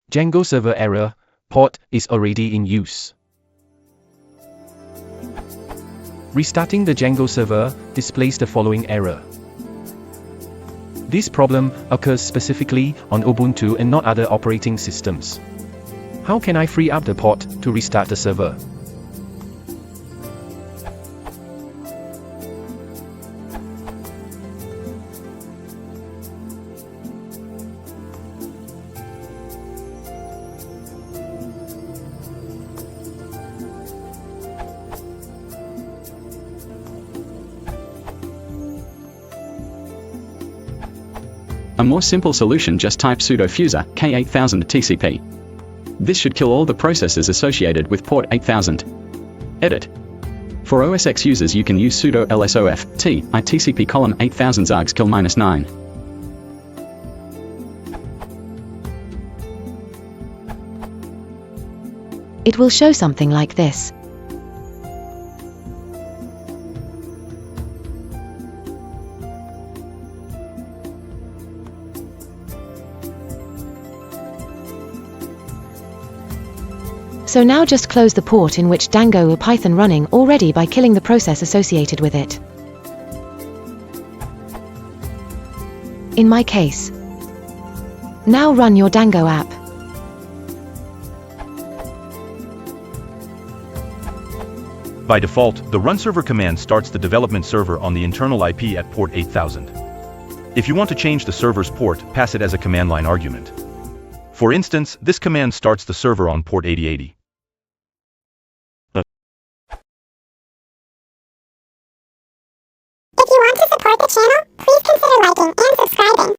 Django Server Error, port is already in use. Restarting the Django server displays the following error. This problem occurs specifically on Ubuntu and not other operating systems. How can I free up the port to restart the server? A more simple solution, just type sudo fuser k8000 tcp. This should kill all the processes associated with port 8000. Edit. For OS X users you can use sudo lsof t itcp column 8000 zargs kill -9. It will show something like this. So now just close the port in which Django or Python running already by killing the process associated with it. In my case. Now run your Django app. By default, the run server command starts the development server on the internal IP at port 8000. If you want to change the server's port, pass it as a command line argument. For instance, this command starts the server on port 8080. If you want to support the channel, please consider liking and subscribing.